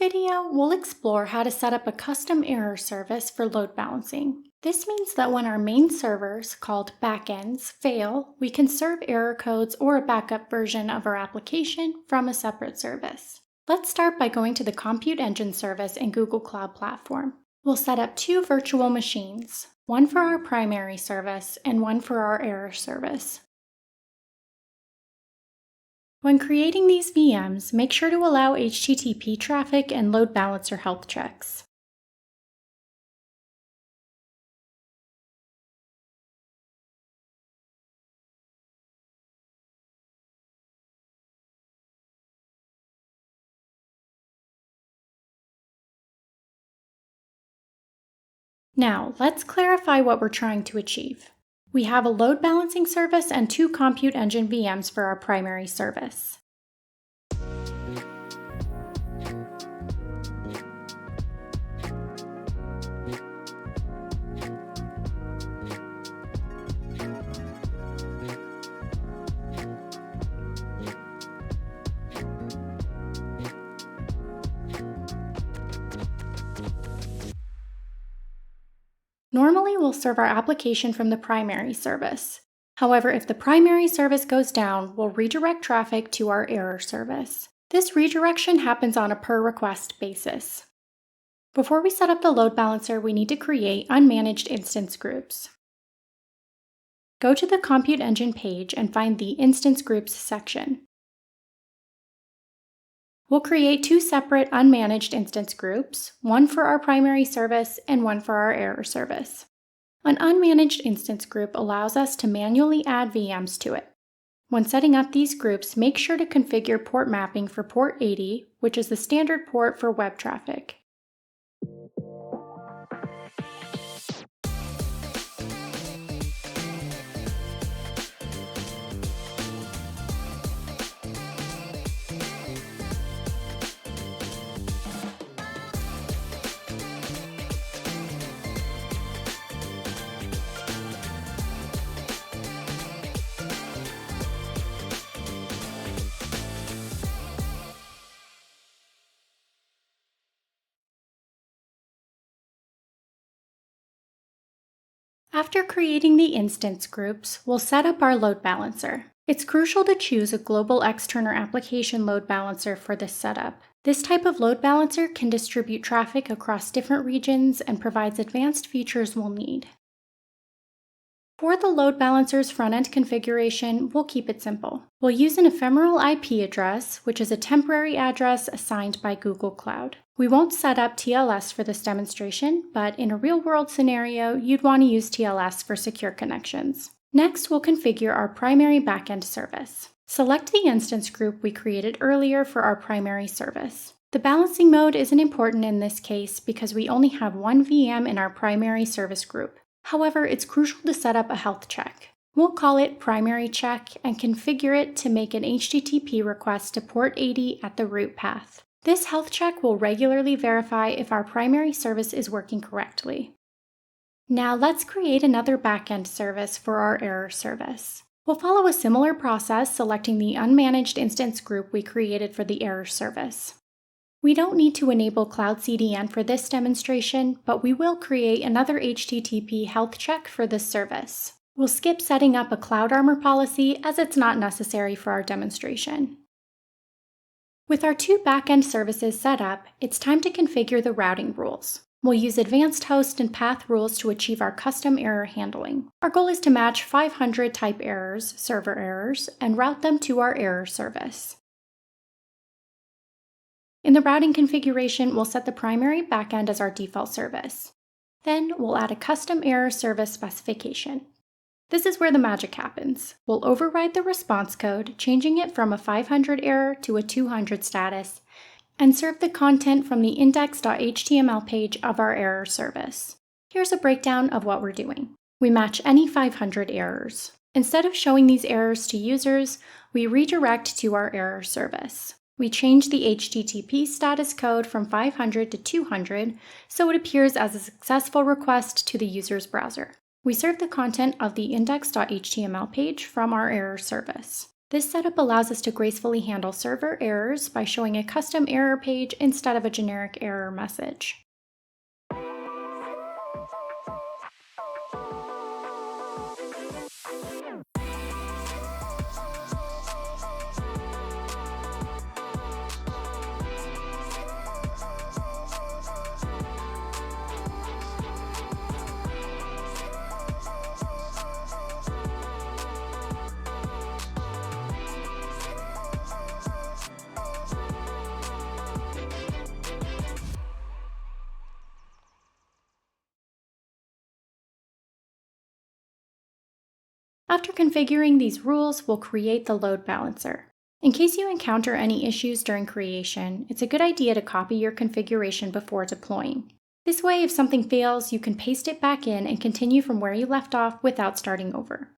video, we'll explore how to set up a custom error service for load balancing. This means that when our main servers, called backends, fail, we can serve error codes or a backup version of our application from a separate service. Let's start by going to the Compute Engine service in Google Cloud Platform. We'll set up two virtual machines, one for our primary service and one for our error service. When creating these VMs, make sure to allow HTTP traffic and load balancer health checks. Now, let's clarify what we're trying to achieve. We have a load balancing service and two Compute Engine VMs for our primary service. Normally, we'll serve our application from the primary service. However, if the primary service goes down, we'll redirect traffic to our error service. This redirection happens on a per-request basis. Before we set up the load balancer, we need to create unmanaged instance groups. Go to the Compute Engine page and find the Instance Groups section. We'll create two separate unmanaged instance groups, one for our primary service and one for our error service. An unmanaged instance group allows us to manually add VMs to it. When setting up these groups, make sure to configure port mapping for port 80, which is the standard port for web traffic. After creating the instance groups, we'll set up our load balancer. It's crucial to choose a global external application load balancer for this setup. This type of load balancer can distribute traffic across different regions and provides advanced features we'll need. For the load balancer's front-end configuration, we'll keep it simple. We'll use an ephemeral IP address, which is a temporary address assigned by Google Cloud. We won't set up TLS for this demonstration, but in a real-world scenario, you'd want to use TLS for secure connections. Next, we'll configure our primary backend service. Select the instance group we created earlier for our primary service. The balancing mode isn't important in this case because we only have one VM in our primary service group. However, it's crucial to set up a health check. We'll call it primary check and configure it to make an HTTP request to port 80 at the root path. This health check will regularly verify if our primary service is working correctly. Now let's create another backend service for our error service. We'll follow a similar process, selecting the unmanaged instance group we created for the error service. We don't need to enable Cloud CDN for this demonstration, but we will create another HTTP health check for this service. We'll skip setting up a Cloud Armor policy as it's not necessary for our demonstration. With our two backend services set up, it's time to configure the routing rules. We'll use advanced host and path rules to achieve our custom error handling. Our goal is to match 500 type errors, server errors, and route them to our error service. In the routing configuration, we'll set the primary backend as our default service. Then we'll add a custom error service specification. This is where the magic happens. We'll override the response code, changing it from a 500 error to a 200 status, and serve the content from the index.html page of our error service. Here's a breakdown of what we're doing. We match any 500 errors. Instead of showing these errors to users, we redirect to our error service. We change the HTTP status code from 500 to 200 so it appears as a successful request to the user's browser. We serve the content of the index.html page from our error service. This setup allows us to gracefully handle server errors by showing a custom error page instead of a generic error message. After configuring these rules, we'll create the load balancer. In case you encounter any issues during creation, it's a good idea to copy your configuration before deploying. This way, if something fails, you can paste it back in and continue from where you left off without starting over.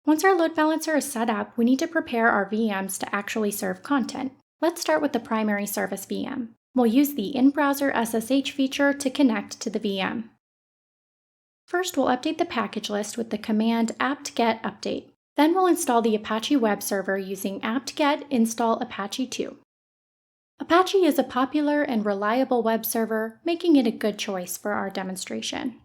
Once our load balancer is set up, we need to prepare our VMs to actually serve content. Let's start with the primary service VM. We'll use the in-browser SSH feature to connect to the VM. First, we'll update the package list with the command apt-get update. Then we'll install the Apache Web Server using apt-get install Apache 2. Apache is a popular and reliable web server, making it a good choice for our demonstration.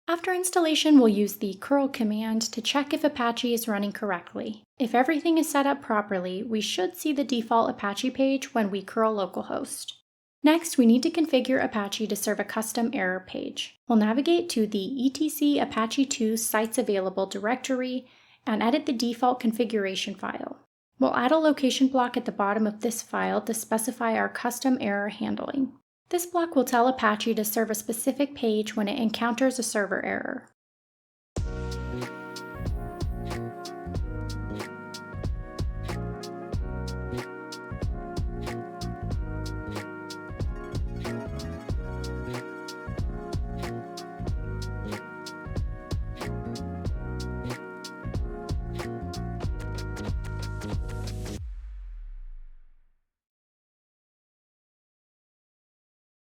After installation, we'll use the curl command to check if Apache is running correctly. If everything is set up properly, we should see the default Apache page when we curl localhost. Next, we need to configure Apache to serve a custom error page. We'll navigate to the etc Apache 2 sites available directory and edit the default configuration file. We'll add a location block at the bottom of this file to specify our custom error handling. This block will tell Apache to serve a specific page when it encounters a server error.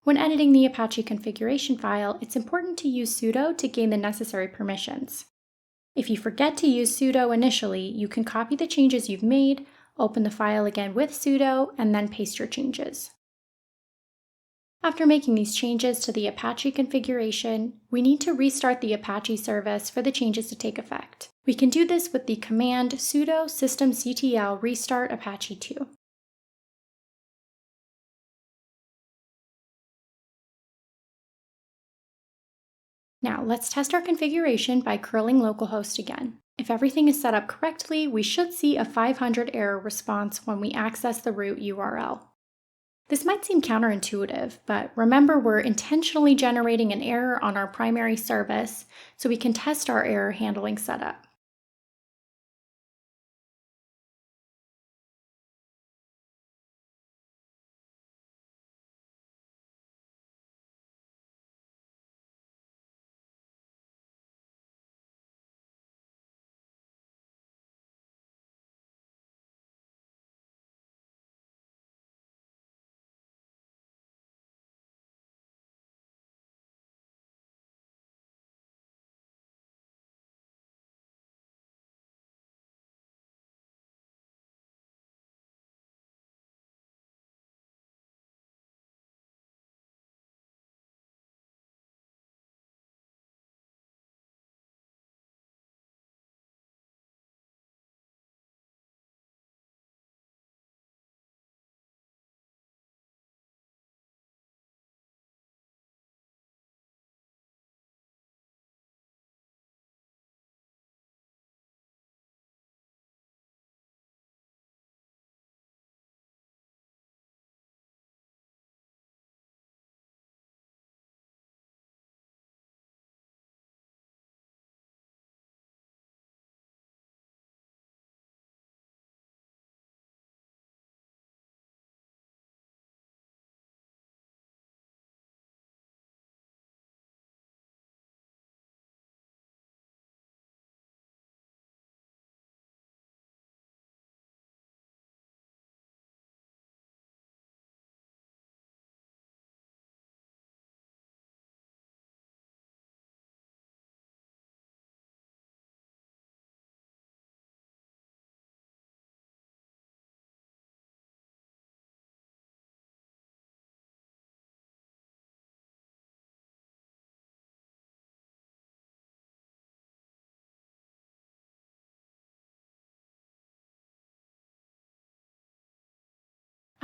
When editing the Apache configuration file, it's important to use sudo to gain the necessary permissions. If you forget to use sudo initially, you can copy the changes you've made, open the file again with sudo, and then paste your changes. After making these changes to the Apache configuration, we need to restart the Apache service for the changes to take effect. We can do this with the command sudo systemctl restart apache 2. Now let's test our configuration by curling localhost again. If everything is set up correctly, we should see a 500 error response when we access the root URL. This might seem counterintuitive, but remember we're intentionally generating an error on our primary service so we can test our error handling setup.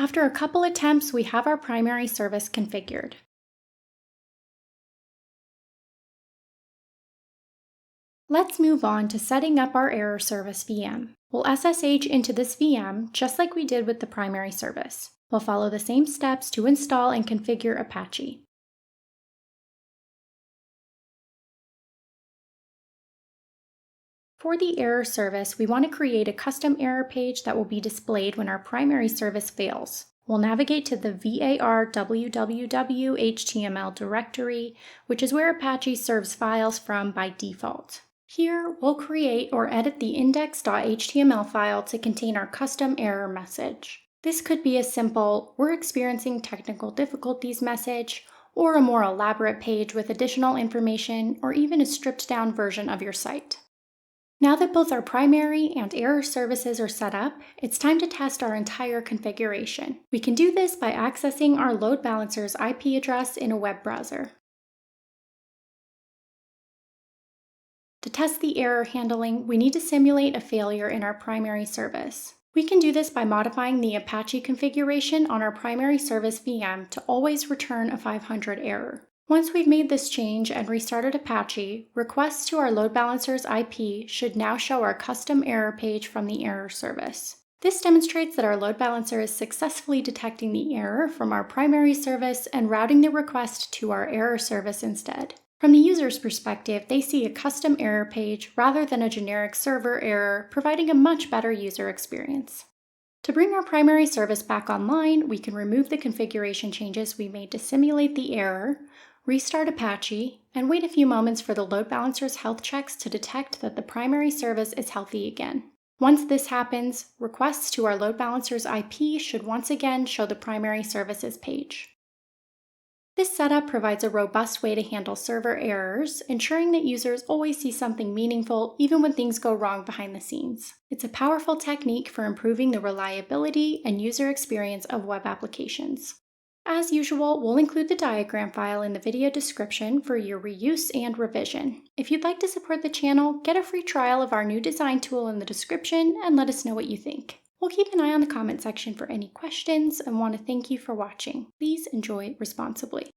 After a couple attempts, we have our primary service configured. Let's move on to setting up our error service VM. We'll SSH into this VM just like we did with the primary service. We'll follow the same steps to install and configure Apache. For the error service, we want to create a custom error page that will be displayed when our primary service fails. We'll navigate to the var www HTML directory, which is where Apache serves files from by default. Here, we'll create or edit the index.html file to contain our custom error message. This could be a simple "we're experiencing technical difficulties" message, or a more elaborate page with additional information, or even a stripped-down version of your site. Now that both our primary and error services are set up, it's time to test our entire configuration. We can do this by accessing our load balancer's IP address in a web browser. To test the error handling, we need to simulate a failure in our primary service. We can do this by modifying the Apache configuration on our primary service VM to always return a 500 error. Once we've made this change and restarted Apache, requests to our load balancer's IP should now show our custom error page from the error service. This demonstrates that our load balancer is successfully detecting the error from our primary service and routing the request to our error service instead. From the user's perspective, they see a custom error page rather than a generic server error, providing a much better user experience. To bring our primary service back online, we can remove the configuration changes we made to simulate the error, restart Apache, and wait a few moments for the load balancer's health checks to detect that the primary service is healthy again. Once this happens, requests to our load balancer's IP should once again show the primary services page. This setup provides a robust way to handle server errors, ensuring that users always see something meaningful even when things go wrong behind the scenes. It's a powerful technique for improving the reliability and user experience of web applications. As usual, we'll include the diagram file in the video description for your reuse and revision. If you'd like to support the channel, get a free trial of our new design tool in the description and let us know what you think. We'll keep an eye on the comment section for any questions and want to thank you for watching. Please enjoy responsibly.